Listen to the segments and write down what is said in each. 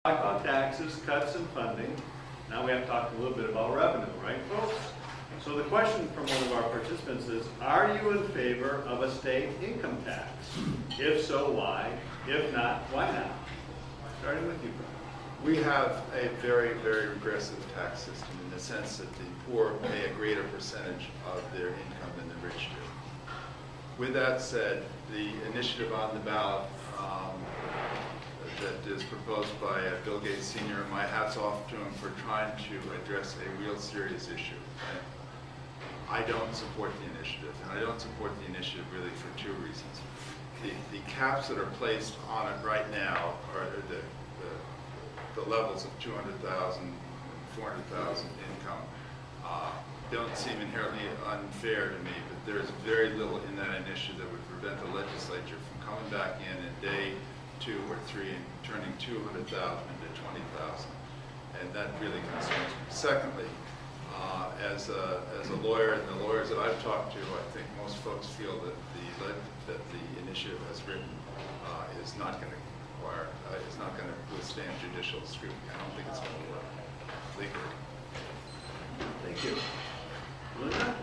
Talk about taxes, cuts, and funding. Now we have to talk a little bit about revenue, right, folks? So the question from one of our participants is, are you in favor of a state income tax? If so, why? If not, why not? Starting with you, Brian. We have a very, very regressive tax system in the sense that the poor pay a greater percentage of their income than the rich do. With that said, the initiative on the ballot that is proposed by Bill Gates Sr., my hat's off to him for trying to address a real serious issue. I don't support the initiative, and I don't support the initiative really for two reasons. The caps that are placed on it right now are the levels of 200,000 and 400,000 income don't seem inherently unfair to me, but there's very little in that initiative that would prevent the legislature from coming back in day 2 or 3 and turning 200,000 into 20,000, and that really concerns me. Secondly, as a lawyer, and the lawyers that I've talked to, I think most folks feel that the initiative as written is not going to withstand judicial scrutiny. I don't think it's going to work legally. Thank you. Linda?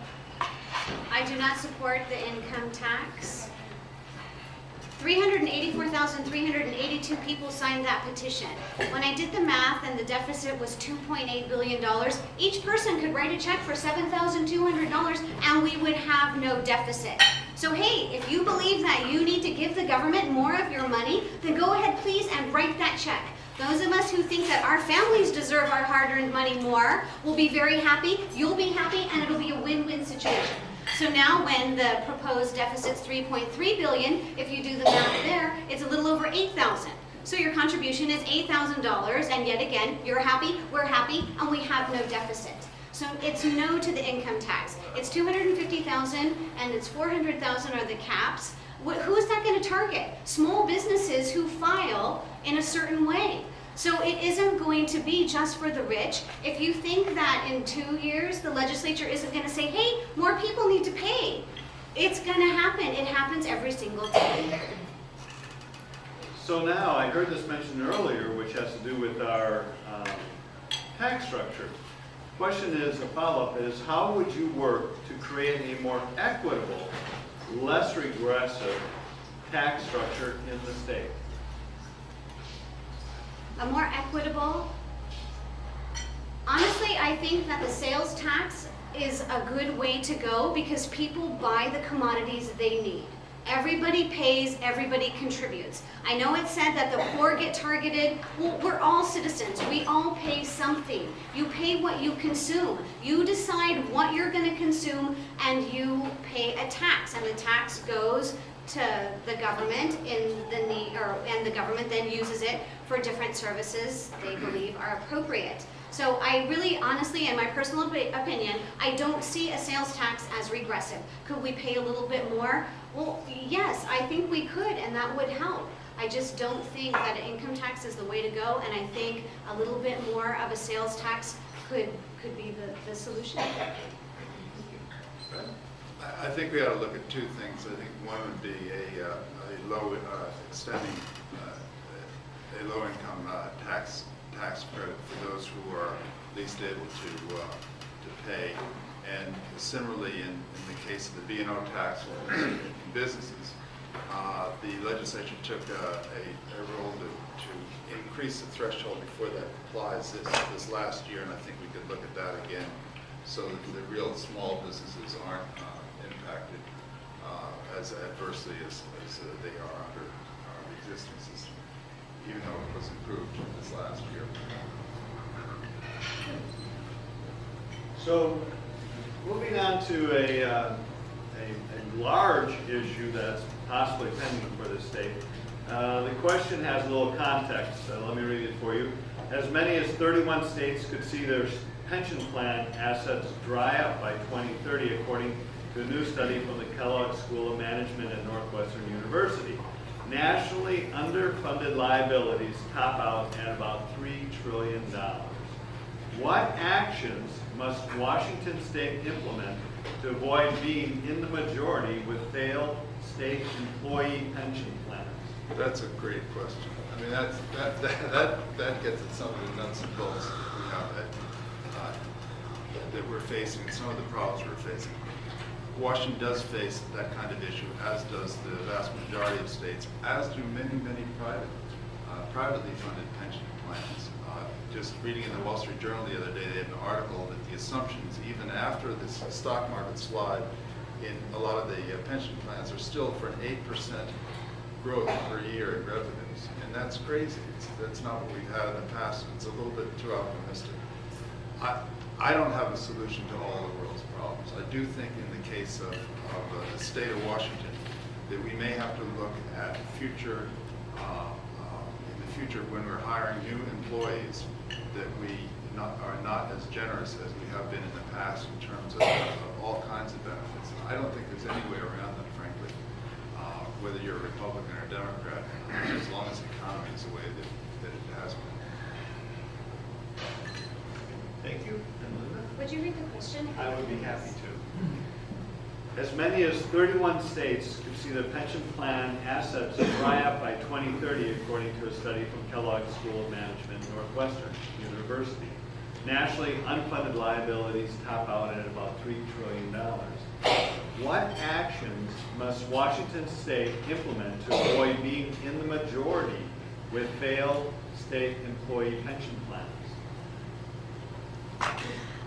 I do not support the income tax. 384,382 people signed that petition. When I did the math and the deficit was $2.8 billion, each person could write a check for $7,200 and we would have no deficit. So hey, if you believe that you need to give the government more of your money, then go ahead please and write that check. Those of us who think that our families deserve our hard-earned money more will be very happy, you'll be happy, and it'll be a win-win situation. So now when the proposed deficit's $3.3 billion, if you do the math there, it's a little over $8,000. So your contribution is $8,000, and yet again, you're happy, we're happy, and we have no deficit. So it's no to the income tax. It's $250,000 and it's $400,000 are the caps. Who is that going to target? Small businesses who file in a certain way. So it isn't going to be just for the rich. If you think that in 2 years the legislature isn't going to say, hey, more people need to pay, it's going to happen. It happens every single day. So now, I heard this mentioned earlier, which has to do with our tax structure. The question is, a follow-up is, how would you work to create a more equitable, less regressive tax structure in the state? A more equitable. Honestly, I think that the sales tax is a good way to go because people buy the commodities they need. Everybody pays, everybody contributes. I know it said that the poor get targeted. Well, we're all citizens. We all pay something. You pay what you consume. You decide what you're going to consume and you pay a tax. And the tax goes to the government and the government then uses it for different services they believe are appropriate. So I really, honestly, in my personal opinion, I don't see a sales tax as regressive. Could we pay a little bit more? Well, yes, I think we could, and that would help. I just don't think that an income tax is the way to go, and I think a little bit more of a sales tax could be the solution. I think we ought to look at two things. I think one would be extending a low-income tax credit for those who are least able to pay. And similarly, in the case of the B&O tax in businesses, the legislature took a role to increase the threshold before that applies this last year, and I think we could look at that again so that the real small businesses aren't impacted as adversely as they are under our existing system, even though it was improved this last year. So, moving on to a large issue that's possibly pending for the state. The question has a little context, so let me read it for you. As many as 31 states could see their pension plan assets dry up by 2030, according to a new study from the Kellogg School of Management at Northwestern University. Nationally underfunded liabilities top out at about $3 trillion. What actions must Washington State implement to avoid being in the majority with failed state employee pension plans? That's a great question. I mean, that gets at some of the nuts and bolts that we have that we're facing, and some of the problems we're facing. Washington does face that kind of issue, as does the vast majority of states, as do many, many privately funded pension plans. Just reading in the Wall Street Journal the other day, they had an article that the assumptions, even after this stock market slide, in a lot of the pension plans are still for an 8% growth per year in revenues. And that's crazy. That's not what we've had in the past. It's a little bit too optimistic. I don't have a solution to all the world's problems. I do think in the case of the state of Washington that we may have to look at future, in the future when we're hiring new employees, that we are not as generous as we have been in the past in terms of all kinds of benefits. And I don't think there's any way around that, frankly, whether you're a Republican or a Democrat, as long as the economy is the way that it has been. Thank you. And Linda? Would you read the question? I would be happy to. As many as 31 states could see their pension plan assets dry up by 2030, according to a study from Kellogg School of Management, Northwestern University. Nationally, unfunded liabilities top out at about $3 trillion. What actions must Washington State implement to avoid being in the majority with failed state employee pension plans?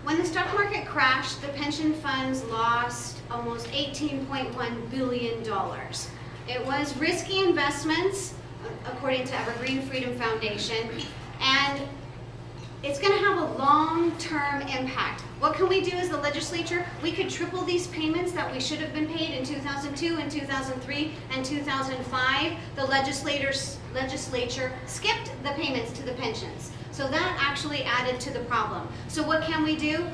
When the stock market crashed, the pension funds lost almost $18.1 billion. It was risky investments, according to Evergreen Freedom Foundation, and it's going to have a long-term impact. What can we do as the legislature? We could triple these payments that we should have been paid in 2002 and 2003 and 2005. The legislature skipped the payments to the pensions. So that actually added to the problem. So what can we do?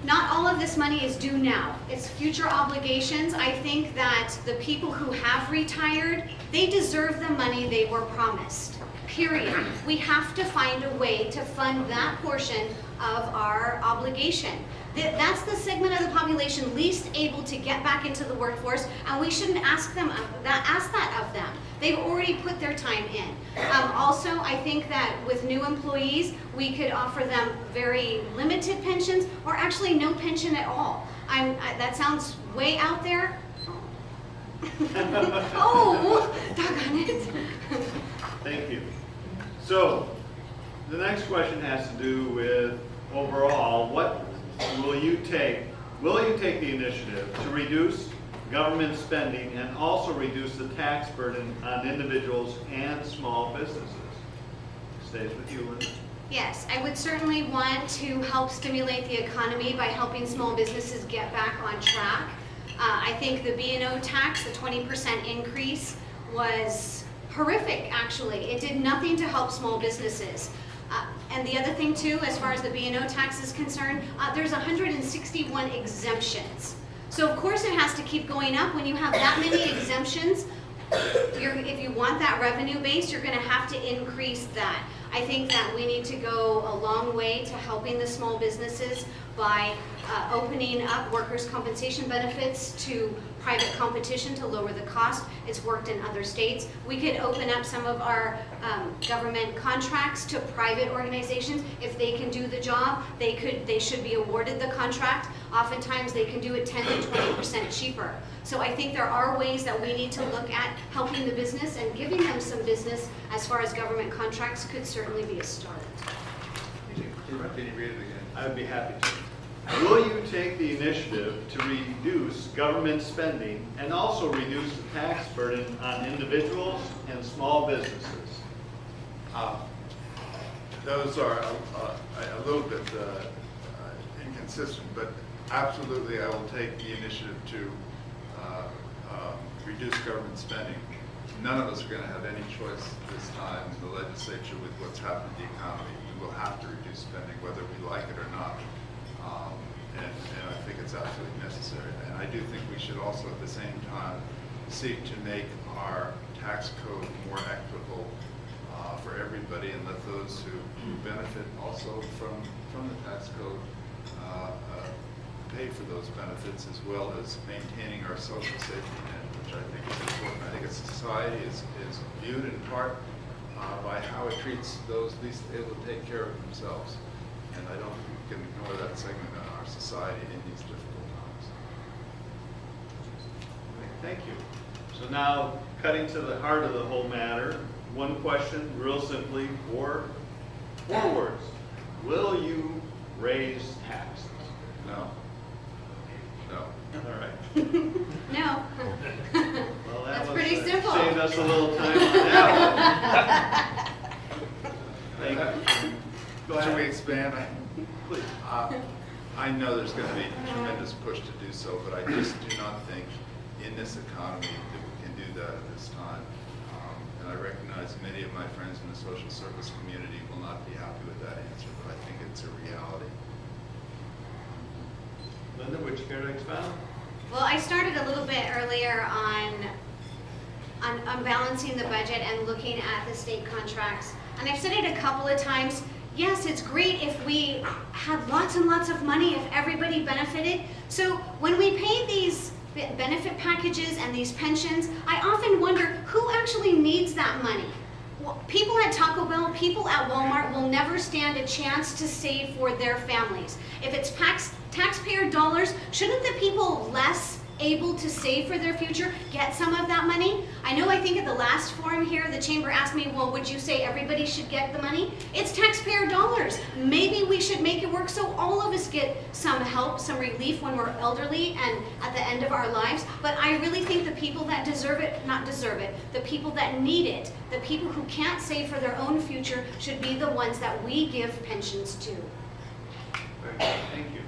Not all of this money is due now. It's future obligations. I think that the people who have retired, they deserve the money they were promised. Period. We have to find a way to fund that portion of our obligation. That's the segment of the population least able to get back into the workforce, and we shouldn't ask that of them. They've already put their time in. Also, I think that with new employees, we could offer them very limited pensions, or actually no pension at all. That sounds way out there. Oh, doggone it. Thank you. So, the next question has to do with overall, what will you take the initiative to reduce government spending and also reduce the tax burden on individuals and small businesses? Stays with you, Linda. Yes, I would certainly want to help stimulate the economy by helping small businesses get back on track. I think the B&O tax, the 20% increase, was horrific, actually. It did nothing to help small businesses. And the other thing, too, as far as the B&O tax is concerned, there's 161 exemptions. So, of course, it has to keep going up. When you have that many exemptions, if you want that revenue base, you're going to have to increase that. I think that we need to go a long way to helping the small businesses by opening up workers' compensation benefits to private competition to lower the cost. It's worked in other states. We could open up some of our government contracts to private organizations. If they can do the job, they should be awarded the contract. Oftentimes they can do it 10 to 20% cheaper. So I think there are ways that we need to look at helping the business, and giving them some business as far as government contracts could certainly be a start. Can you read it again? I would be happy to. Will you take the initiative to reduce government spending and also reduce the tax burden on individuals and small businesses? Those are a little bit inconsistent, but absolutely I will take the initiative to reduce government spending. None of us are going to have any choice this time in the legislature with what's happened to the economy. We will have to reduce spending whether we like it or not. And I think it's absolutely necessary. And I do think we should also at the same time seek to make our tax code more equitable for everybody, and let those who benefit also from the tax code pay for those benefits, as well as maintaining our social safety net. which I think is important. I think a society is viewed in part by how it treats those least able to take care of themselves. And I don't think we can ignore that segment in our society in these difficult times. Thank you. So now, cutting to the heart of the whole matter, one question, real simply, four words. Will you raise taxes? No. No. All right. No. Well, That's pretty simple. Saved us a little time on that one. Thank you. Go ahead. Should we expand? Please. I know there's going to be a tremendous push to do so, but I just do not think in this economy that we can do that at this time. And I recognize many of my friends in the social service community will not be happy with that answer, but I think it's a reality. Linda, would you care to expound? Well, I started a little bit earlier on balancing the budget and looking at the state contracts. And I've said it a couple of times. Yes, it's great if we had lots and lots of money, if everybody benefited. So when we pay these benefit packages and these pensions, I often wonder who actually needs that money. Well, people at Taco Bell, people at Walmart will never stand a chance to save for their families. If it's taxpayer dollars, shouldn't the people less able to save for their future get some of that money? I think at the last forum here, the chamber asked me, well, would you say everybody should get the money? It's taxpayer dollars. Maybe we should make it work so all of us get some help, some relief when we're elderly and at the end of our lives. But I really think the people that the people that need it, the people who can't save for their own future should be the ones that we give pensions to. Very good. Thank you.